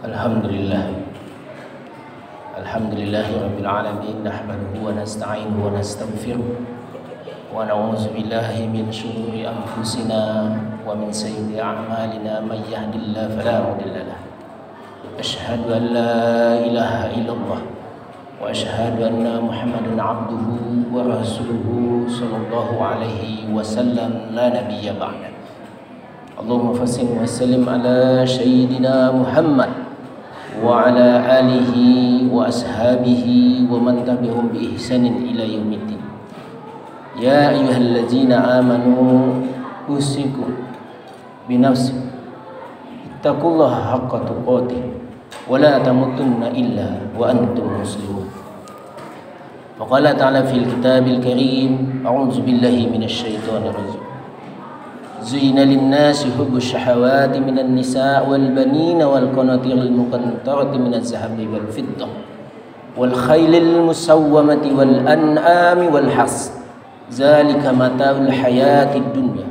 Alhamdulillah. Alhamdulillahirabbil alamin nahmaduhu wa nasta'inuhu wa nastaghfiruh wa na'udzu billahi min shururi anfusina wa min sayyiati a'malina may yahdihillahu fala mudilla lahu. Asyhadu an la ilaha illallah wa asyhadu anna Muhammadan 'abduhu wa rasuluhu sallallahu alaihi wasallam la nabiyya ba'da. Allahumma fassil wa sallim ala sayyidina Muhammad wa ala alihi wa ashabihi wa man tabi'ahum bi ihsanin ila yaumiddin. Ya ayyuhalladzina amanu usikum bi nafsi ittaqullaha haqqa tuqatih wa la tamutunna illa wa antum muslimun. Wa qala ta'ala fil kitabil karim a'udzu billahi minasy syaithanir rajim. زين للناس حب الشهوات من النساء والبنين والقناطير المقنطرة من الذهب والفضة والخيل المسومة والأنعام والحرث ذلك متاع الحياة الدنيا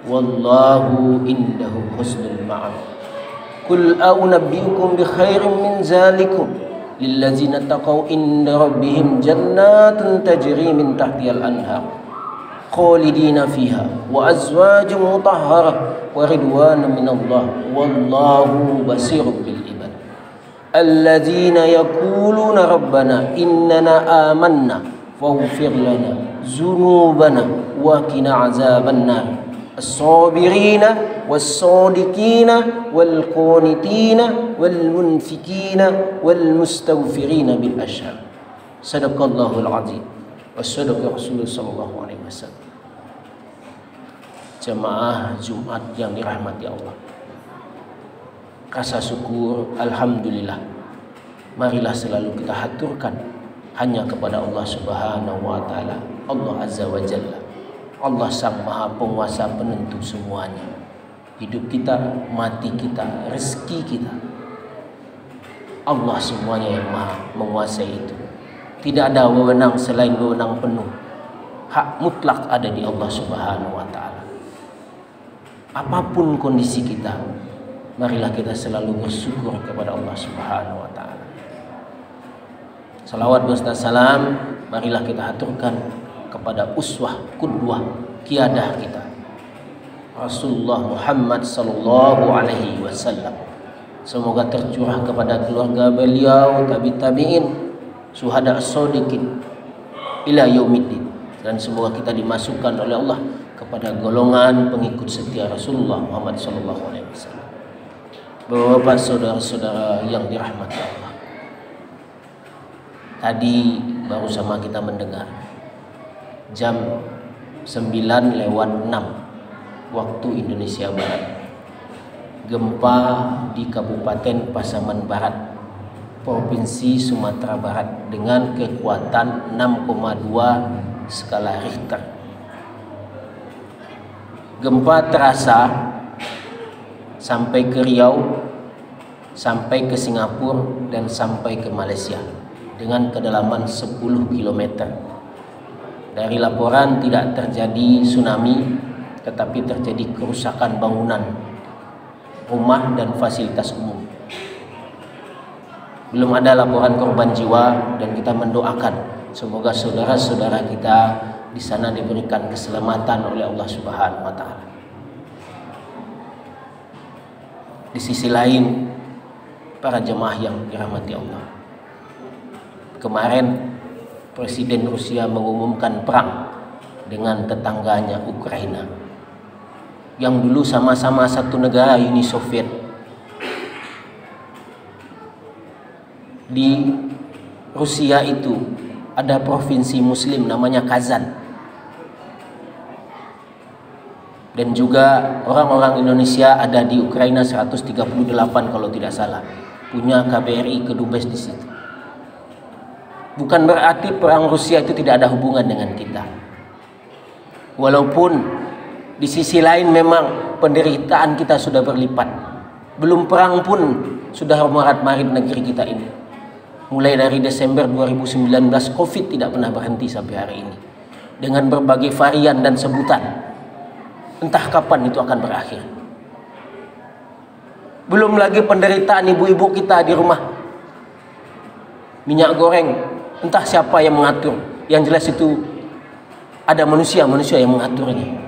والله عنده حسن المآب قل أنبئكم بخير من ذلكم للذين اتقوا عند ربهم جنات تجري من تحتها الأنهار khalidina fiha wa azwajun mutahharah wa ridwanun minallah wallahu basirun bil ibad alladzina yaquluna rabbana innana amanna faghfir lana dzunubana wa qina azaban nar as-sabirina was-sadiqina wal qanitina wal munfikina wal mustaghfirina bil ashhar. Sadaqallahul azim wa sadaqa Rasulullah sallallahu alaihi wasallam. Jemaah Jumat yang dirahmati Allah, rasa syukur alhamdulillah marilah selalu kita haturkan hanya kepada Allah Subhanahu wa taala, Allah Azza wa Jalla. Allah sang maha penguasa penentu semuanya, hidup kita, mati kita, rezeki kita. Allah semuanya yang maha menguasai itu. Tidak ada wewenang selain wewenang penuh. Hak mutlak ada di Allah Subhanahu wa taala. Apapun kondisi kita, marilah kita selalu bersyukur kepada Allah Subhanahu wa taala. Salawat beserta salam marilah kita aturkan kepada uswah qudwah qiyadah kita, Rasulullah Muhammad sallallahu alaihi wasallam. Semoga tercurah kepada keluarga beliau, tabi'in, syuhada as-shadiqin ila yaumiddin, dan semoga kita dimasukkan oleh Allah kepada golongan pengikut setia Rasulullah Muhammad sallallahu alaihi wasallam. Bapak saudara-saudara yang dirahmati Allah, tadi baru sama kita mendengar jam 9:06 waktu Indonesia Barat, gempa di Kabupaten Pasaman Barat, Provinsi Sumatera Barat dengan kekuatan 6,2 skala Richter. Gempa terasa sampai ke Riau, sampai ke Singapura, dan sampai ke Malaysia dengan kedalaman 10 km. Dari laporan tidak terjadi tsunami, tetapi terjadi kerusakan bangunan, rumah, dan fasilitas umum. Belum ada laporan korban jiwa, dan kita mendoakan semoga saudara-saudara kita di sana diberikan keselamatan oleh Allah Subhanahu wa taala. Di sisi lain, para jemaah yang dirahmati Allah, kemarin Presiden Rusia mengumumkan perang dengan tetangganya Ukraina, yang dulu sama-sama satu negara Uni Soviet. Di Rusia itu ada provinsi muslim namanya Kazan. Dan juga orang-orang Indonesia ada di Ukraina 138 kalau tidak salah, punya KBRI kedubes di situ. Bukan berarti perang Rusia itu tidak ada hubungan dengan kita. Walaupun di sisi lain memang penderitaan kita sudah berlipat. Belum perang pun sudah marat-marit negeri kita ini. Mulai dari Desember 2019 Covid tidak pernah berhenti sampai hari ini, dengan berbagai varian dan sebutan. Entah kapan itu akan berakhir. Belum lagi penderitaan ibu-ibu kita di rumah. Minyak goreng, entah siapa yang mengatur. Yang jelas itu ada manusia yang mengaturnya.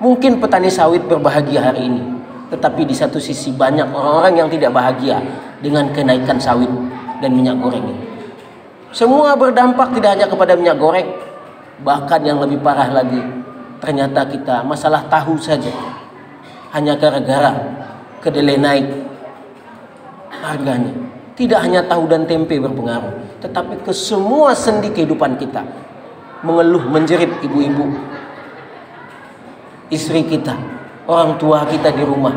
Mungkin petani sawit berbahagia hari ini, tetapi di satu sisi banyak orang-orang yang tidak bahagia dengan kenaikan sawit dan minyak goreng ini. Semua berdampak tidak hanya kepada minyak goreng, bahkan yang lebih parah lagi, ternyata kita masalah tahu saja. Hanya gara-gara kedelai naik harganya. Tidak hanya tahu dan tempe berpengaruh, tetapi ke semua sendi kehidupan kita. Mengeluh menjerit ibu-ibu, istri kita, orang tua kita di rumah.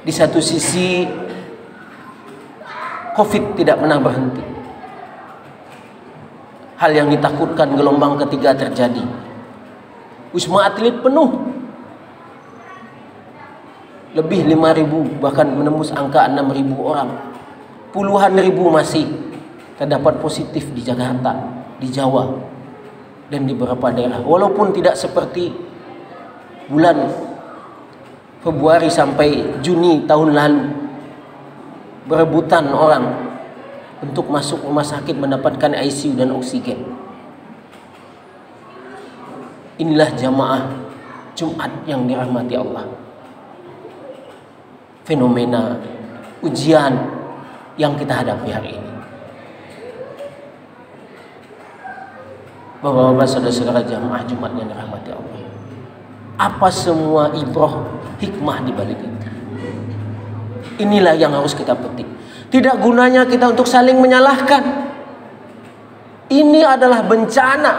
Di satu sisi COVID tidak pernah berhenti. Hal yang ditakutkan gelombang ketiga terjadi. Wisma Atlet penuh. Lebih 5.000, bahkan menembus angka 6.000 orang. Puluhan ribu masih terdapat positif di Jakarta, di Jawa, dan di beberapa daerah. Walaupun tidak seperti bulan Februari sampai Juni tahun lalu, berebutan orang untuk masuk rumah sakit mendapatkan ICU dan oksigen. Inilah jamaah Jumat yang dirahmati Allah. Fenomena ujian yang kita hadapi hari ini. Bapak-bapak, saudara-saudara jamaah Jumat yang dirahmati Allah. Apa semua ibrah hikmah di balik itu? Inilah yang harus kita petik. Tidak gunanya kita untuk saling menyalahkan. Ini adalah bencana.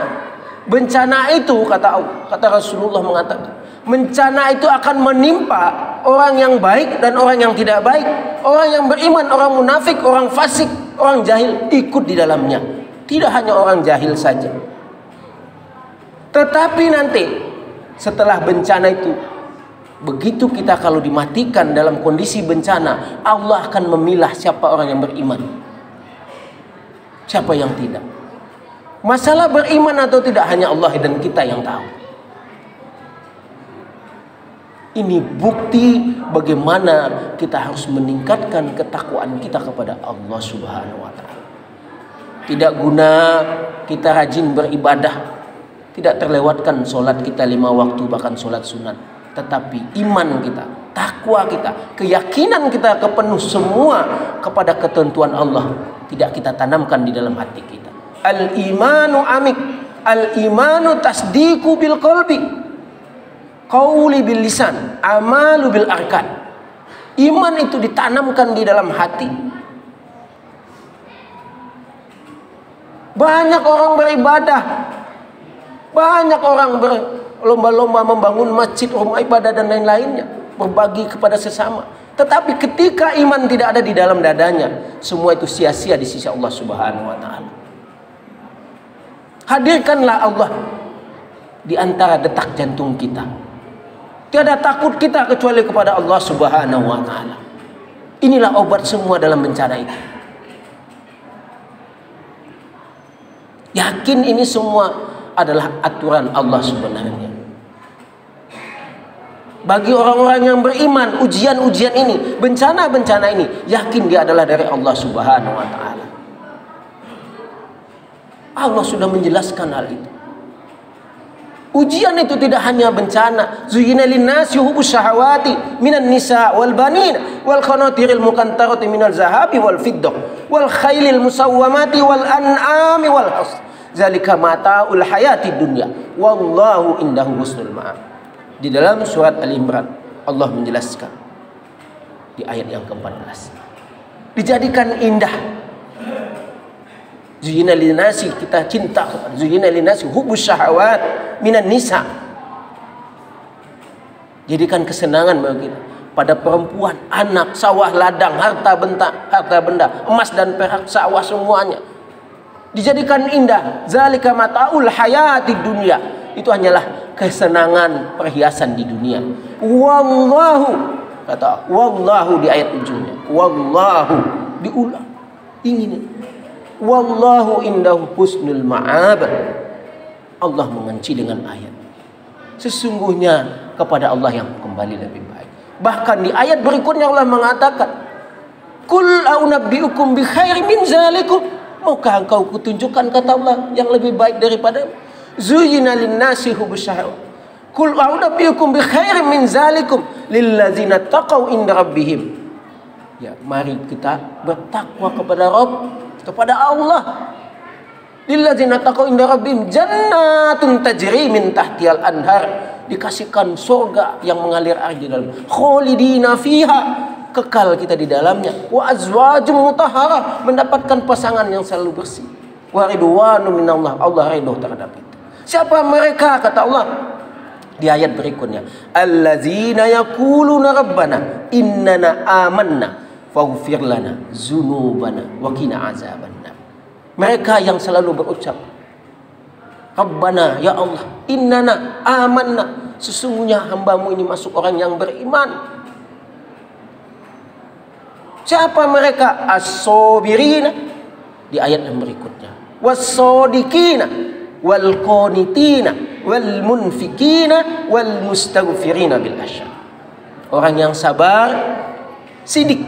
Bencana itu kata Rasulullah mengatakan, bencana itu akan menimpa orang yang baik dan orang yang tidak baik, orang yang beriman, orang munafik, orang fasik, orang jahil ikut di dalamnya. Tidak hanya orang jahil saja. Tetapi nanti setelah bencana itu, begitu kita kalau dimatikan dalam kondisi bencana, Allah akan memilah siapa orang yang beriman, siapa yang tidak. Masalah beriman atau tidak hanya Allah dan kita yang tahu. Ini bukti bagaimana kita harus meningkatkan ketakwaan kita kepada Allah Subhanahu wa taala. Tidak guna kita rajin beribadah, tidak terlewatkan sholat kita 5 waktu, bahkan sholat sunat. Tetapi iman kita, takwa kita, keyakinan kita kepenuh semua kepada ketentuan Allah tidak kita tanamkan di dalam hati kita. Al-imanu amik, al-imanu tasdiqu bil qalbi, qauli bil lisan, amalu bil arkan. Iman itu ditanamkan di dalam hati. Banyak orang beribadah, banyak orang berlomba-lomba membangun masjid, rumah ibadah dan lain-lainnya, berbagi kepada sesama. Tetapi ketika iman tidak ada di dalam dadanya, semua itu sia-sia di sisi Allah Subhanahu wa taala. Hadirkanlah Allah di antara detak jantung kita. Tiada takut kita kecuali kepada Allah Subhanahu wa taala. Inilah obat semua dalam bencana itu. Yakin ini semua adalah aturan Allah sebenarnya. Bagi orang-orang yang beriman, ujian-ujian ini, bencana-bencana ini, yakin dia adalah dari Allah Subhanahu wa taala. Allah sudah menjelaskan hal itu. Ujian itu tidak hanya bencana. Zuyyina lin-nasi hubbus syahawati minan nisa wal banin wal qanatiril muqantarati minal zahabi wal fiddah wal khailil musawwamati wal an'ami wal has. Zalika mata'ul hayatid dunya wallahu indahu husnul ma'ab. Di dalam surat Al-Imran Allah menjelaskan di ayat yang ke-14. Dijadikan indah. Zuyyina lin-nasi, kita cinta kepada zuyyina lin-nasi hubbus syahawat minan nisa. Jadikan kesenangan bagi kita pada perempuan, anak, sawah, ladang, harta benda, emas dan perak, sawah semuanya. Dijadikan indah. Zalika mata'ul hayatid dunya. Itu hanyalah kesenangan perhiasan di dunia. Wallahu, kata wallahu di ayat ujungnya. Wallahu diulang. Ingin. Wallahu indahu husnul ma'ab. Allah mengunci dengan ayat. Sesungguhnya kepada Allah yang kembali lebih baik. Bahkan di ayat berikutnya Allah mengatakan, "Qul a'unabbi'ukum bi khairin min zalikum." Maukah engkau kutunjukkan, kata Allah, yang lebih baik daripada zuyyina lin-nasi hubbus syahawat. Qul a'unabbi'ukum bi khairin min zalikum lilladzina taqaw inda rabbihim. Ya, mari kita bertakwa kepada Rabb, kepada Allah. Lilladzina taqaw inda rabbihim jannatun tajri min tahtihal anhar. Dikasihkan surga yang mengalir air di dalam. Khalidina fiha, kekal kita di dalamnya. Wa azwajum mutahharah, mendapatkan pasangan yang selalu bersih. Wa ridwanu minallah, Allah ridho terhadap itu. Siapa mereka, kata Allah di ayat berikutnya? Allazina yaquluna rabbana innana amanna faghfir lana dzunubana wa qina azabannar. Mereka yang selalu berucap, Rabbana, ya Allah, innana amanna, sesungguhnya hambamu ini masuk orang yang beriman. Siapa mereka? As-sabirina di ayat yang berikutnya, was-sadiqina wal qanitina wal munfikina wal mustaghfirina bil asyar. Orang yang sabar, sidik,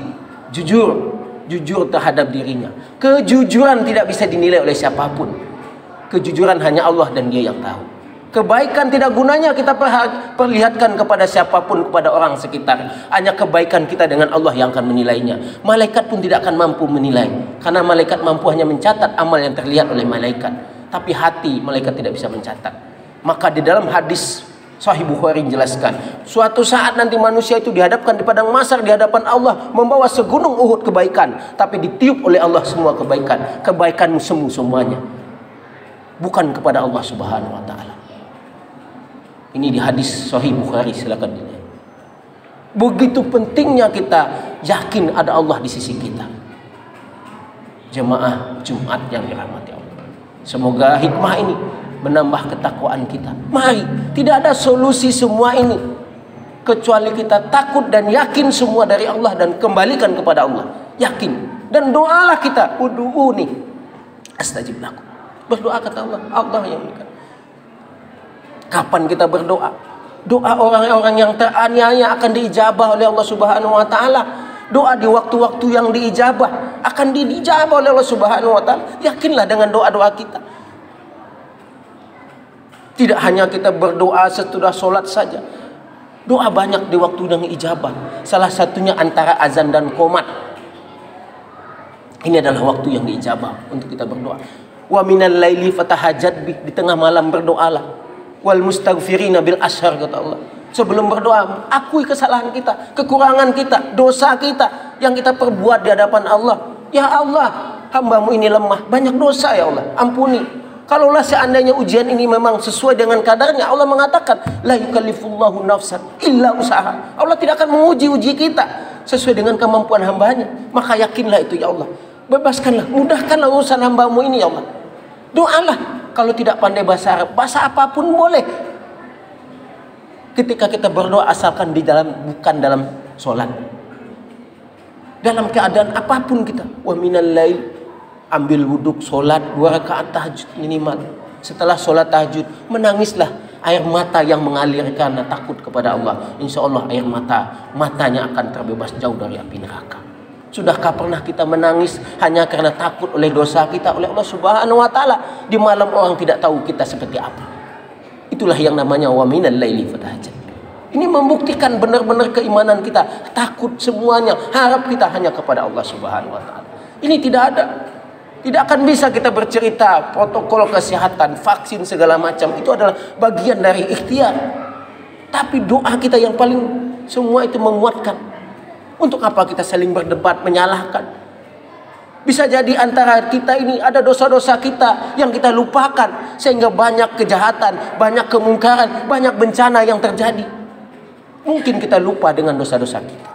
jujur terhadap dirinya. Kejujuran tidak bisa dinilai oleh siapapun. Kejujuran hanya Allah dan Dia yang tahu. Kebaikan tidak gunanya kita perlihatkan kepada siapapun, kepada orang sekitar. Hanya kebaikan kita dengan Allah yang akan menilainya. Malaikat pun tidak akan mampu menilai, karena malaikat mampu hanya mencatat amal yang terlihat oleh malaikat, tapi hati malaikat tidak bisa mencatat. Maka di dalam hadis Sahih Bukhari menjelaskan, suatu saat nanti manusia itu dihadapkan di padang mahsyar di hadapan Allah, membawa segunung Uhud kebaikan, tapi ditiup oleh Allah semua kebaikan. Kebaikanmu semuanya bukan kepada Allah Subhanahu wa taala. Ini di hadis Sahih Bukhari, silakan dilihat. Begitu pentingnya kita yakin ada Allah di sisi kita. Jemaah Jumat yang dirahmati Allah, semoga hikmah ini menambah ketakwaan kita. Mari, tidak ada solusi semua ini kecuali kita takut dan yakin semua dari Allah dan kembalikan kepada Allah. Yakin dan doalah kita, ud'uuni astajib lakum. Berdoa, kata Allah, Allah yang berikan. Kapan kita berdoa? Doa orang-orang yang teraniaya akan diijabah oleh Allah Subhanahu wa taala. Doa di waktu-waktu yang diijabah akan diijabah oleh Allah Subhanahu wa taala. Yakinlah dengan doa-doa kita. Tidak hanya kita berdoa sesudah sholat saja. Doa banyak di waktu yang ijabah. Salah satunya antara azan dan qomat. Ini adalah waktu yang diijabah untuk kita berdoa. Wa minal laili fatahajjat bih, di tengah malam berdoalah. Wal mustaghfirina bil ashar, kata Allah. Sebelum berdoa, akui kesalahan kita, kekurangan kita, dosa kita yang kita perbuat di hadapan Allah. Ya Allah, hambamu ini lemah, banyak dosa ya Allah, ampuni. Kalaulah seandainya ujian ini memang sesuai dengan kadarnya, Allah mengatakan, la yukallifullahu nafsan illa usaha. Allah tidak akan menguji kita sesuai dengan kemampuan hambanya. Maka yakinlah itu, ya Allah. Bebaskanlah, mudahkanlah urusan hambamu ini, ya Allah. Doalah. Kalau tidak pandai bahasa Arab, bahasa apapun boleh. Ketika kita berdoa, asalkan di dalam, bukan dalam sholat. Dalam keadaan apapun kita. Wa minal lail, ambil wuduk, sholat 2 rakaat tahajud minimal. Setelah sholat tahajud, menangislah air mata yang mengalir karena takut kepada Allah. Insya Allah air matanya akan terbebas jauh dari api neraka. Sudahkah pernah kita menangis hanya karena takut oleh dosa kita oleh Allah Subhanahu wa taala? Di malam orang tidak tahu kita seperti apa. Itulah yang namanya wa minal laili fatahajjat. Ini membuktikan benar-benar keimanan kita, takut semuanya, harap kita hanya kepada Allah Subhanahu wa taala. Ini tidak ada. Tidak akan bisa kita bercerita protokol kesehatan, vaksin segala macam, itu adalah bagian dari ikhtiar. Tapi doa kita yang paling semua itu menguatkan. Untuk apa kita saling berdebat, menyalahkan? Bisa jadi antara kita ini ada dosa-dosa kita yang kita lupakan, sehingga banyak kejahatan, banyak kemungkaran, banyak bencana yang terjadi. Mungkin kita lupa dengan dosa-dosa kita.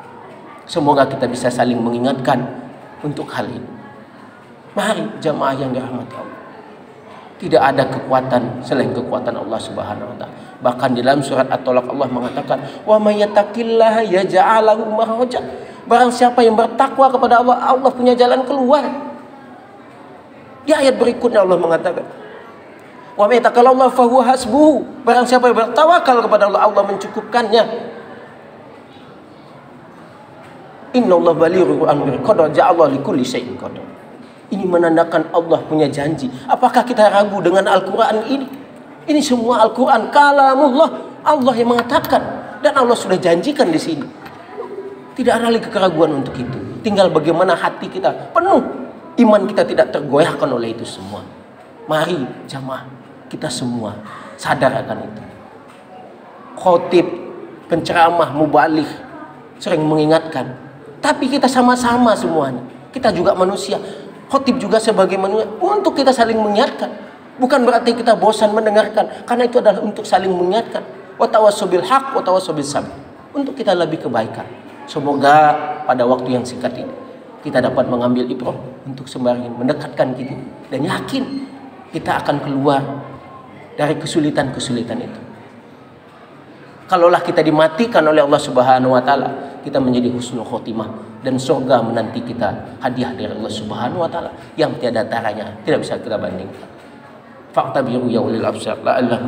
Semoga kita bisa saling mengingatkan untuk hal ini. Mari jamaah yang dirahmati Allah. Tidak ada kekuatan selain kekuatan Allah Subhanahu wa taala. Bahkan di dalam surat At-Talaq Allah mengatakan, "Wa may yattaqillaha yaj'al lahu makhraja." Barang siapa yang bertakwa kepada Allah, Allah punya jalan keluar. Di ayat berikutnya Allah mengatakan, "Wa may yattaqillaha fa huwa hasbuhu." Barang siapa yang bertawakal kepada Allah, Allah mencukupkannya. Innallaha balighun amri qad ja'ala likulli syai'in qadar. Ini menandakan Allah punya janji. Apakah kita ragu dengan Al-Quran ini? Ini semua Al-Quran kalamullah, Allah yang mengatakan, dan Allah sudah janjikan di sini. Tidak ada lagi keraguan untuk itu. Tinggal bagaimana hati kita penuh, iman kita tidak tergoyahkan oleh itu semua. Mari jamaah, kita semua sadar akan itu. Khotib, penceramah, mubaligh sering mengingatkan, tapi kita sama-sama semuanya. Kita juga manusia. Khotib juga sebagai manusia, untuk kita saling mengingatkan. Bukan berarti kita bosan mendengarkan, karena itu adalah untuk saling mengingatkan. Wa tawassaw bil haqq wa tawassaw bis sabr. Untuk kita lebih kebaikan. Semoga pada waktu yang singkat ini kita dapat mengambil ibrah untuk sembari mendekatkan kita dan yakin kita akan keluar dari kesulitan-kesulitan itu. Kalaulah kita dimatikan oleh Allah Subhanahu wa taala, kita menjadi husnul khotimah dan surga menanti kita, hadiah dari Allah Subhanahu wa taala yang tiada taranya, tidak bisa kita bandingkan. Faqtabiru ya ulil absar la'allahu